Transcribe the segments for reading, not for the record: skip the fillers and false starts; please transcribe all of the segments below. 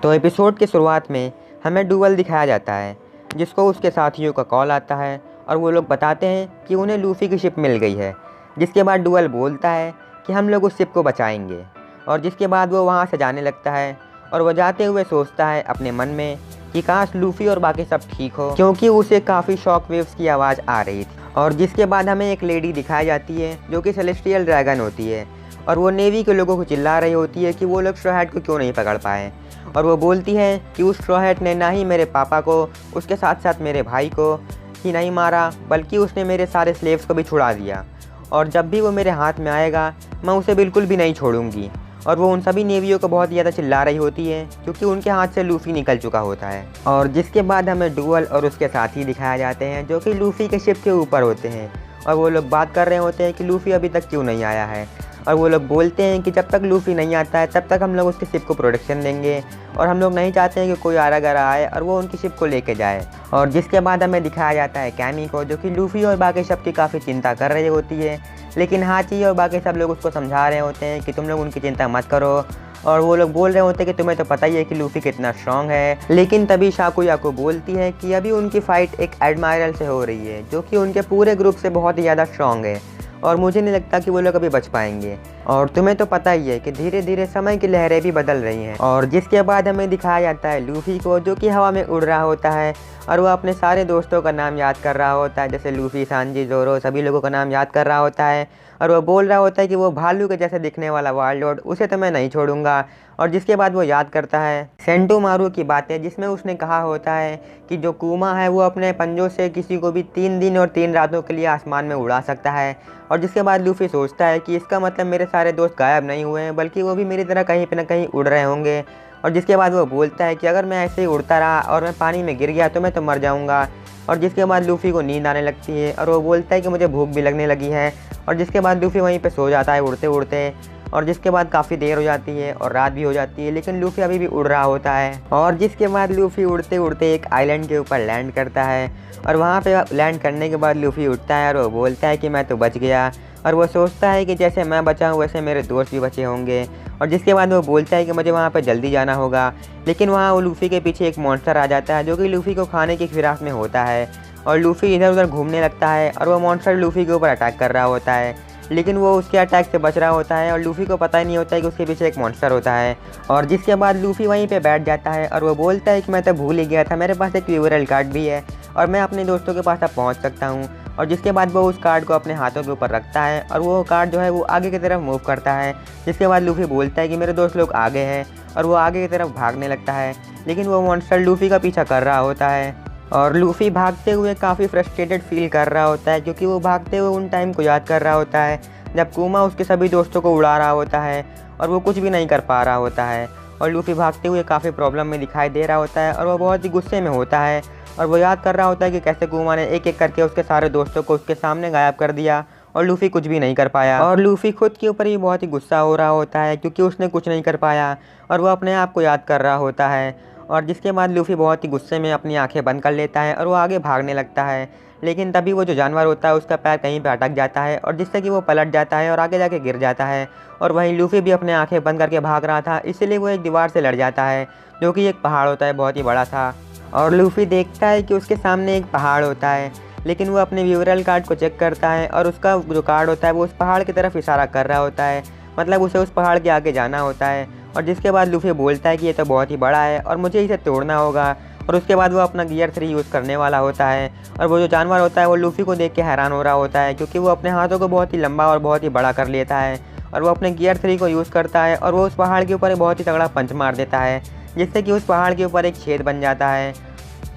तो एपिसोड की शुरुआत में हमें डुअल दिखाया जाता है, जिसको उसके साथियों का कॉल आता है और वो लोग बताते हैं कि उन्हें लूफ़ी की शिप मिल गई है। जिसके बाद डुअल बोलता है कि हम लोग उस शिप को बचाएंगे, और जिसके बाद वो वहाँ से जाने लगता है। और वो जाते हुए सोचता है अपने मन में कि काश लूफ़ी और बाकी सब ठीक हो, क्योंकि उसे काफ़ी शॉक वेव्स की आवाज़ आ रही थी। और जिसके बाद हमें एक लेडी दिखाई जाती है जो कि सेलेस्टियल ड्रैगन होती है, और वो नेवी के लोगों को चिल्ला रही होती है कि वो लोग स्ट्रॉ हैट को क्यों नहीं पकड़ पाए। और वो बोलती है कि उस स्ट्रॉ हैट ने ना ही मेरे पापा को, उसके साथ साथ मेरे भाई को ही नहीं मारा, बल्कि उसने मेरे सारे स्लेव्स को भी छुड़ा दिया, और जब भी वो मेरे हाथ में आएगा मैं उसे बिल्कुल भी नहीं छोड़ूंगी। और वो उन सभी नेवियों को बहुत ज़्यादा चिल्ला रही होती है क्योंकि उनके हाथ से लूफ़ी निकल चुका होता है। और जिसके बाद हमें डुअल और उसके साथी दिखाए जाते हैं जो कि लूफ़ी के शिप के ऊपर होते हैं, और वो लोग बात कर रहे होते हैं कि लूफ़ी अभी तक क्यों नहीं आया है। और वो लोग बोलते हैं कि जब तक लूफ़ी नहीं आता है तब तक हम लोग उसकी शिप को प्रोटेक्शन देंगे, और हम लोग नहीं चाहते हैं कि कोई आरा गरा आए और वो उनकी शिप को लेके जाए। और जिसके बाद हमें दिखाया जाता है कैमी को, जो कि लूफ़ी और बाकी सब की काफ़ी चिंता कर रही होती है, लेकिन हाची और बाकी सब लोग उसको समझा रहे होते हैं कि तुम लोग उनकी चिंता मत करो। और वो लोग बोल रहे होते हैं कि तुम्हें तो पता ही है कि लूफ़ी कितना स्ट्रॉन्ग है। लेकिन तभी शाकुया को बोलती है कि अभी उनकी फ़ाइट एक एडमायरल से हो रही है जो कि उनके पूरे ग्रुप से बहुत ही ज़्यादा स्ट्रॉन्ग है, और मुझे नहीं लगता कि वो लोग अभी बच पाएंगे। और तुम्हें तो पता ही है कि धीरे धीरे समय की लहरें भी बदल रही हैं। और जिसके बाद हमें दिखाया जाता है लूफ़ी को, जो कि हवा में उड़ रहा होता है, और वो अपने सारे दोस्तों का नाम याद कर रहा होता है, जैसे लूफ़ी, सांजी, ज़ोरो, सभी लोगों का नाम याद कर रहा होता है। और वो बोल रहा होता है कि वो भालू के जैसे दिखने वाला वार्लॉर्ड, उसे तो मैं नहीं छोड़ूंगा। और जिसके बाद वो याद करता है सेंटोमारू की बातें, जिसमें उसने कहा होता है कि जो कुमा है वो अपने पंजों से किसी को भी 3 दिन और 3 रातों के लिए आसमान में उड़ा सकता है। और जिसके बाद लूफ़ी सोचता है कि इसका मतलब मेरे सारे दोस्त गायब नहीं हुए हैं, बल्कि वो भी मेरी तरह कहीं पे ना कहीं उड़ रहे होंगे। और जिसके बाद वो बोलता है कि अगर मैं ऐसे ही उड़ता रहा और मैं पानी में गिर गया तो मैं तो मर जाऊँगा। और जिसके बाद लूफ़ी को नींद आने लगती है, और वो बोलता है कि मुझे भूख भी लगने लगी है। और जिसके बाद लूफ़ी वहीं पे सो जाता है उड़ते उड़ते। और जिसके बाद काफ़ी देर हो जाती है और रात भी हो जाती है, लेकिन लूफ़ी अभी भी उड़ रहा होता है। और जिसके बाद लूफ़ी उड़ते उड़ते एक आइलैंड के ऊपर लैंड करता है, और वहाँ पे लैंड करने के बाद लूफ़ी उठता है और वो बोलता है कि मैं तो बच गया। और वो सोचता है कि जैसे मैं बचा हूँ वैसे मेरे दोस्त भी बचे होंगे। और जिसके बाद वो बोलता है कि मुझे वहाँ पर जल्दी जाना होगा, लेकिन वहाँ वो लूफ़ी के पीछे एक मॉन्स्टर आ जाता है जो कि लूफ़ी को खाने की फिराक में होता है। और लूफ़ी इधर उधर घूमने लगता है, और वो मॉन्स्टर लूफ़ी के ऊपर अटैक कर रहा होता है, लेकिन वो उसके अटैक से बच रहा होता है, और लूफ़ी को पता ही नहीं होता है कि उसके पीछे एक मॉन्स्टर होता है। और जिसके बाद लूफ़ी वहीं पे बैठ जाता है, और वो बोलता है कि मैं तो भूल ही गया था, मेरे पास एक विवरल कार्ड भी है और मैं अपने दोस्तों के पास अब पहुंच सकता हूं। और जिसके बाद वो उस कार्ड को अपने हाथों के ऊपर रखता है, और वो कार्ड जो है वो आगे की तरफ मूव करता है। जिसके बाद लूफ़ी बोलता है कि मेरे दोस्त लोग आगे हैं, और वो आगे की तरफ भागने लगता है, लेकिन वो मॉन्स्टर लूफ़ी का पीछा कर रहा होता है। और लूफ़ी भागते हुए काफ़ी फ्रस्ट्रेटेड फील कर रहा होता है, क्योंकि वो भागते हुए उन टाइम को याद कर रहा होता है जब कुमा उसके सभी दोस्तों को उड़ा रहा होता है और वो कुछ भी नहीं कर पा रहा होता है। और लूफ़ी भागते हुए काफ़ी प्रॉब्लम में दिखाई दे रहा होता है, और वो बहुत ही गुस्से में होता है, और वो याद कर रहा होता है कि कैसे कुमा ने एक एक करके उसके सारे दोस्तों को उसके सामने गायब कर दिया और लूफ़ी कुछ भी नहीं कर पाया। और लूफ़ी खुद के ऊपर ही बहुत ही गुस्सा हो रहा होता है क्योंकि उसने कुछ नहीं कर पाया, और वो अपने आप को याद कर रहा होता है। और जिसके बाद लूफ़ी बहुत ही गुस्से में अपनी आंखें बंद कर लेता है और वो आगे भागने लगता है, लेकिन तभी वो जो जानवर होता है उसका पैर कहीं पे अटक जाता है, और जिससे कि वो पलट जाता है और आगे जाके गिर जाता है। और वहीं लूफ़ी भी अपने आंखें बंद करके भाग रहा था, इसीलिए वो एक दीवार से लड़ जाता है जो कि एक पहाड़ होता है बहुत ही बड़ा सा। और लूफ़ी देखता है कि उसके सामने एक पहाड़ होता है, लेकिन वो अपने विवरल कार्ड को चेक करता है, और उसका जो कार्ड होता है वो उस पहाड़ की तरफ इशारा कर रहा होता है, मतलब उसे उस पहाड़ के आगे जाना होता है। और जिसके बाद लूफ़ी बोलता है कि ये तो बहुत ही बड़ा है और मुझे इसे तोड़ना होगा। और उसके बाद वो अपना गियर 3 यूज़ करने वाला होता है, और वो जो जानवर होता है वो लूफ़ी को देख के हैरान हो रहा होता है, क्योंकि वो अपने हाथों को बहुत ही लंबा और बहुत ही बड़ा कर लेता है, और वो अपने गियर 3 को यूज़ करता है, और वो उस पहाड़ के ऊपर बहुत ही तगड़ा पंच मार देता है, जिससे कि उस पहाड़ के ऊपर एक छेद बन जाता है।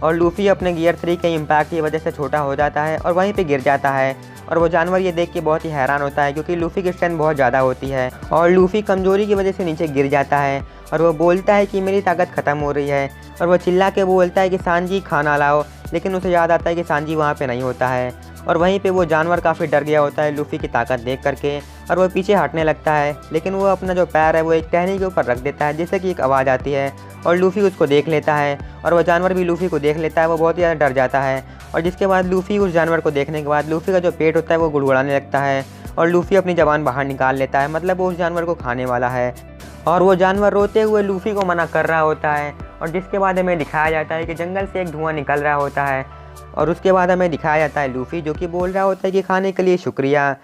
और लूफ़ी अपने गियर 3 के इम्पैक्ट की वजह से छोटा हो जाता है और वहीं पे गिर जाता है। और वो जानवर ये देख के बहुत ही हैरान होता है, क्योंकि लूफ़ी की स्ट्रेंथ बहुत ज़्यादा होती है, और लूफ़ी कमज़ोरी की वजह से नीचे गिर जाता है। और वो बोलता है कि मेरी ताकत ख़त्म हो रही है, और वो चिल्ला के बोलता है कि सांजी खाना लाओ, लेकिन उसे याद आता है कि सांजी वहाँ पे नहीं होता है। और वहीं पे वो जानवर काफ़ी डर गया होता है लूफ़ी की ताकत देख करके, और वो पीछे हटने लगता है, लेकिन वो अपना जो पैर है वो एक टहनी के ऊपर रख देता है, जिससे कि एक आवाज़ आती है, और लूफ़ी उसको देख लेता है, और वो जानवर भी लूफ़ी को देख लेता है। वो बहुत ही ज़्यादा डर जाता है, और जिसके बाद लूफ़ी उस जानवर को देखने के बाद लूफ़ी का जो पेट होता है वो गुड़गुड़ाने लगता है, और लूफ़ी अपनी ज़बान बाहर निकाल लेता है, मतलब वो उस जानवर को खाने वाला है। और वो जानवर रोते हुए लूफ़ी को मना कर रहा होता है। और जिसके बाद हमें दिखाया जाता है कि जंगल से एक धुआं निकल रहा होता है और उसके बाद हमें दिखाया जाता है लूफ़ी जो कि बोल रहा होता है कि खाने के लिए शुक्रिया।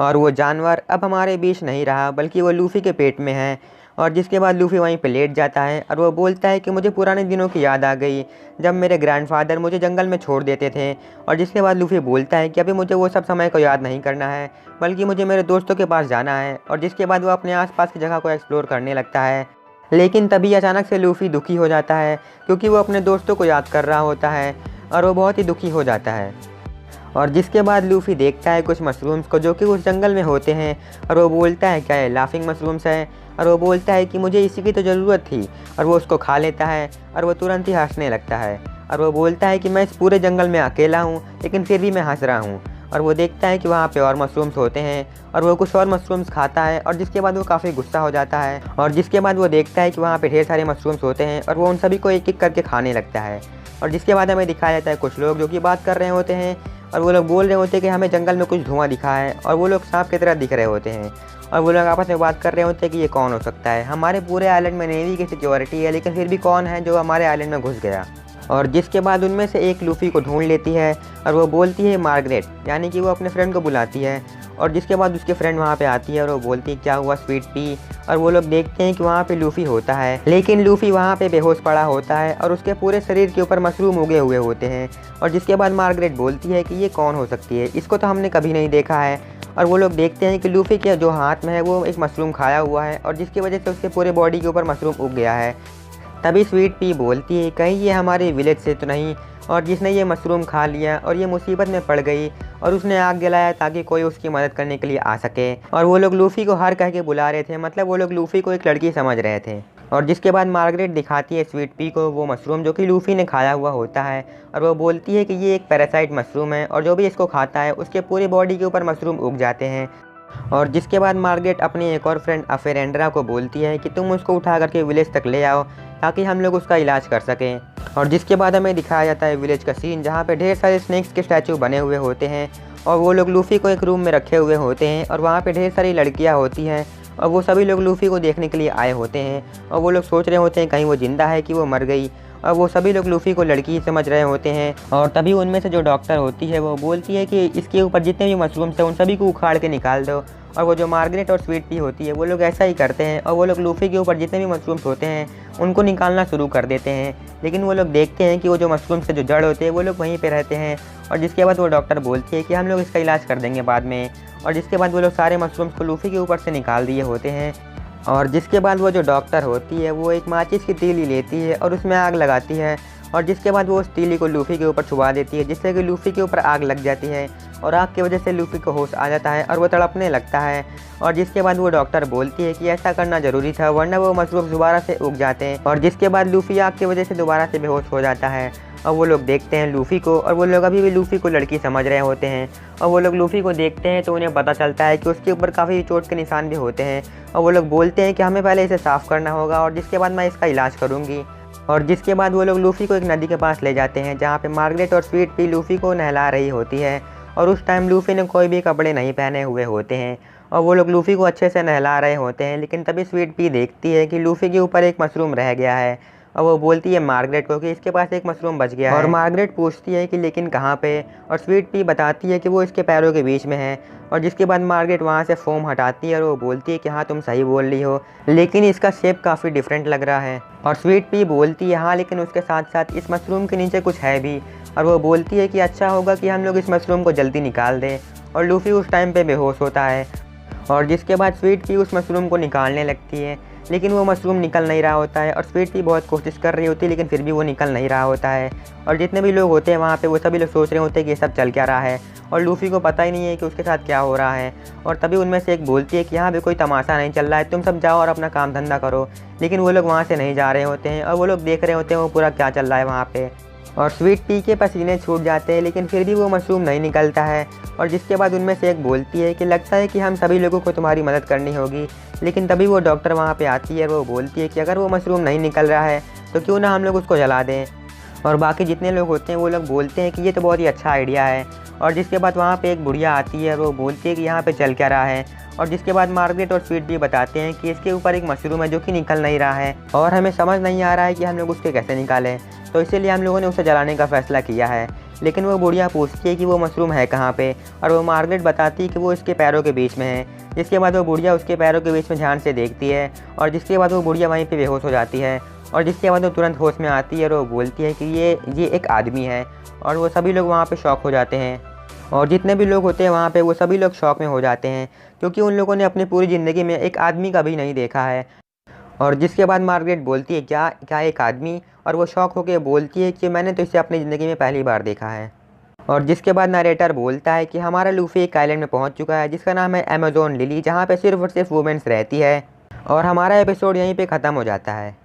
और वो जानवर अब हमारे बीच नहीं रहा बल्कि वो लूफ़ी के पेट में है। और जिसके बाद लूफ़ी वहीं पे लेट जाता है और वो बोलता है कि मुझे पुराने दिनों की याद आ गई जब मेरे ग्रैंडफादर मुझे जंगल में छोड़ देते थे। और जिसके बाद लूफ़ी बोलता है कि अभी मुझे वो सब समय को याद नहीं करना है बल्कि मुझे मेरे दोस्तों के पास जाना है। और जिसके बाद वो अपने आसपास की जगह को एक्सप्लोर करने लगता है। लेकिन तभी अचानक से लूफ़ी दुखी हो जाता है क्योंकि वो अपने दोस्तों को याद कर रहा होता है और वो बहुत ही दुखी हो जाता है। और जिसके बाद लूफ़ी देखता है कुछ मशरूम्स को जो कि उस जंगल में होते हैं और वो बोलता है क्या ये लाफिंग मशरूम्स है। और वो बोलता है कि मुझे इसी की तो ज़रूरत थी। और वो उसको खा लेता है और वो तुरंत ही हंसने लगता है। और वो बोलता है कि मैं इस पूरे जंगल में अकेला हूँ लेकिन फिर भी मैं हंस रहा हूँ। और वो देखता है कि वहाँ पे और मशरूम्स होते हैं और वो कुछ और मशरूम्स खाता है। और जिसके बाद वो काफ़ी गुस्सा हो जाता है। और जिसके बाद वो देखता है कि वहाँ पे ढेर सारे मशरूम्स होते हैं और वो उन सभी को एक एक करके खाने लगता है। और जिसके बाद हमें दिखाया जाता है कुछ लोग जो कि बात कर रहे होते हैं और वो लोग बोल रहे होते हैं कि हमें जंगल में कुछ धुआं दिखा है। और वो लोग सांप की तरह दिख रहे होते हैं और वो लोग आपस में बात कर रहे होते हैं कि ये कौन हो सकता है। हमारे पूरे आइलैंड में नेवी की सिक्योरिटी है लेकिन फिर भी कौन है जो हमारे आइलैंड में घुस गया। और जिसके बाद उनमें से एक लूफ़ी को ढूंढ लेती है और वो बोलती है मार्गरेट, यानी कि वो अपने फ्रेंड को बुलाती है। और जिसके बाद उसके फ्रेंड वहाँ पे आती है और वो बोलती है क्या हुआ स्वीट पी। और वो लोग देखते हैं कि वहाँ पे लूफ़ी होता है लेकिन लूफ़ी वहाँ पे बेहोश पड़ा होता है और उसके पूरे शरीर के ऊपर मशरूम उगे हुए होते हैं। और जिसके बाद मार्गरेट बोलती है कि ये कौन हो सकती है, इसको तो हमने कभी नहीं देखा है। और वो लोग देखते हैं कि लूफ़ी के जो हाथ में है वो एक मशरूम खाया हुआ है और जिसकी वजह से उसके पूरे बॉडी के ऊपर मशरूम उग गया है। तभी स्वीट पी बोलती है कहीं ये हमारे विलेज से तो नहीं और जिसने ये मशरूम खा लिया और ये मुसीबत में पड़ गई और उसने आग जलाया ताकि कोई उसकी मदद करने के लिए आ सके। और वो लोग लूफ़ी को हर कह के बुला रहे थे, मतलब वो लोग लूफ़ी को एक लड़की समझ रहे थे। और जिसके बाद मार्गरेट दिखाती है स्वीट पी को वो मशरूम जो कि लूफ़ी ने खाया हुआ होता है और वो बोलती है कि ये एक पैरासाइट मशरूम है और जो भी इसको खाता है उसके पूरी बॉडी के ऊपर मशरूम उग जाते हैं। और जिसके बाद मार्गरेट अपनी एक और फ्रेंड अफेरेंड्रा को बोलती है कि तुम उसको उठा करके विलेज तक ले आओ ताकि हम लोग उसका इलाज कर सकें। और जिसके बाद हमें दिखाया जाता है विलेज का सीन जहाँ पे ढेर सारे स्नेक्स के स्टैचू बने हुए होते हैं और वो लोग लूफ़ी को एक रूम में रखे हुए होते हैं और वहाँ पे ढेर सारी लड़कियाँ होती हैं और वो सभी लोग लूफ़ी को देखने के लिए आए होते हैं और वो लोग सोच रहे होते हैं कहीं वो ज़िंदा है कि वो मर गई। और वो सभी लोग लूफ़ी को लड़की ही समझ रहे होते हैं। और तभी उनमें से जो डॉक्टर होती है वो बोलती है कि इसके ऊपर जितने भी मशरूम्स हैं उन सभी को उखाड़ के निकाल दो। और वो जो मार्गरेट और स्वीट पी होती है वो लोग ऐसा ही करते हैं और वो लोग लूफ़ी के ऊपर जितने भी मशरूम्स होते हैं उनको निकालना शुरू कर देते हैं। लेकिन वो लोग देखते हैं कि वो जो मशरूम्स से जो जड़ होते हैं वो लोग वहीं पे रहते हैं। और जिसके बाद वो डॉक्टर बोलती है कि हम लोग इसका इलाज कर देंगे बाद में। और जिसके बाद वो लोग सारे मशरूम्स को लूफ़ी के ऊपर से निकाल दिए होते हैं। और जिसके बाद वो जो डॉक्टर होती है वो एक माचिस की तीली लेती है और उसमें आग लगाती है। और जिसके बाद वो उस तीली को लूफ़ी के ऊपर छुपा देती है जिससे कि लूफ़ी के ऊपर आग लग जाती है और आग की वजह से लूफ़ी को होश आ जाता है और वो तड़पने लगता है। और जिसके बाद वो डॉक्टर बोलती है कि ऐसा करना ज़रूरी था वरना वो मशरूम दोबारा से उग जाते हैं। और जिसके बाद लूफ़ी आग की वजह से दोबारा से बेहोश हो जाता है और वो लोग देखते हैं लूफ़ी को और वो लोग अभी भी लूफ़ी को लड़की समझ रहे होते हैं। और वो लोग लूफ़ी को देखते हैं तो उन्हें पता चलता है कि उसके ऊपर काफ़ी चोट के निशान भी होते हैं। और वो लोग बोलते हैं कि हमें पहले इसे साफ़ करना होगा और जिसके बाद मैं इसका इलाज करूँगी। और जिसके बाद वो लोग लूफ़ी को एक नदी के पास ले जाते हैं जहाँ पे मार्गरेट और स्वीट पी लूफ़ी को नहला रही होती है। और उस टाइम लूफ़ी ने कोई भी कपड़े नहीं पहने हुए होते हैं और वो लोग लूफ़ी को अच्छे से नहला रहे होते हैं। लेकिन तभी स्वीट पी देखती है कि लूफ़ी के ऊपर एक मशरूम रह गया है और वो बोलती है मार्गरेट को कि इसके पास एक मशरूम बच गया है। और मार्गरेट पूछती है कि लेकिन कहाँ पे। और स्वीट पी बताती है कि वो इसके पैरों के बीच में है। और जिसके बाद मार्गरेट वहाँ से फोम हटाती है और वो बोलती है कि हाँ तुम सही बोल रही हो लेकिन इसका शेप काफ़ी डिफरेंट लग रहा है। और स्वीट पी बोलती है हाँ लेकिन उसके साथ साथ इस मशरूम के नीचे कुछ है भी। और वो बोलती है कि अच्छा होगा कि हम लोग इस मशरूम को जल्दी निकाल दें। और लूफ़ी उस टाइम पे बेहोश होता है। और जिसके बाद स्वीट पी उस मशरूम को निकालने लगती है लेकिन वो मशरूम निकल नहीं रहा होता है। और स्वीट पी बहुत कोशिश कर रही होती है लेकिन फिर भी वो निकल नहीं रहा होता है। और जितने भी लोग होते हैं वहाँ पे वो सभी लोग सोच रहे होते हैं कि ये सब चल क्या रहा है और लूफ़ी को पता ही नहीं है कि उसके साथ क्या हो रहा है। और तभी उनमें से एक बोलती है कि यहाँ पे कोई तमाशा नहीं चल रहा है, तुम सब जाओ और अपना काम धंधा करो। लेकिन वो लोग वहाँ से नहीं जा रहे होते हैं और वो लोग देख रहे होते हैं वो पूरा क्या चल रहा है वहाँ पे। और स्वीट पी के पसीने छूट जाते हैं लेकिन फिर भी वो मशरूम नहीं निकलता है। और जिसके बाद उनमें से एक बोलती है कि लगता है कि हम सभी लोगों को तुम्हारी मदद करनी होगी। लेकिन तभी वो डॉक्टर वहाँ पे आती है और वो बोलती है कि अगर वो मशरूम नहीं निकल रहा है तो क्यों ना हम लोग उसको जला दें। और बाकी जितने लोग होते हैं वो लोग बोलते हैं कि ये तो बहुत ही अच्छा आइडिया है। और जिसके बाद वहाँ पे एक बुढ़िया आती है, वो बोलती है कि यहाँ पे चल क्या रहा है। और जिसके बाद मार्गरेट और स्वीट भी बताते हैं कि इसके ऊपर एक मशरूम है जो कि निकल नहीं रहा है और हमें समझ नहीं आ रहा है कि हम लोग उसके कैसे निकालें। तो इसीलिए हम लोगों ने उसे जलाने का फ़ैसला किया है। लेकिन वो बुढ़िया पूछती है कि वो मशरूम है कहाँ पे, और वो मार्गरेट बताती है कि वो इसके पैरों के बीच में है। जिसके बाद वो बुढ़िया उसके पैरों के बीच में ध्यान से देखती है और जिसके बाद वो बुढ़िया वहीं पे बेहोश हो जाती है। और जिसके बाद वो तुरंत होश में आती है और वो बोलती है कि ये एक आदमी है। और वो सभी लोग वहाँ पे शॉक हो जाते हैं और जितने भी लोग होते हैं वहाँ पे वो सभी लोग शॉक में हो जाते हैं, क्योंकि उन लोगों ने अपनी पूरी ज़िंदगी में एक आदमी कभी नहीं देखा है। और जिसके बाद मार्गरेट बोलती है क्या क्या एक आदमी, और वो शॉक होकर बोलती है कि मैंने तो इसे अपनी ज़िंदगी में पहली बार देखा है। और जिसके बाद नरेटर बोलता है कि हमारा लूफ़ी एक आइलैंड में पहुंच चुका है जिसका नाम है अमेज़न लिली, जहां पे सिर्फ और सिर्फ वुमेन्स रहती है। और हमारा एपिसोड यहीं पे ख़त्म हो जाता है।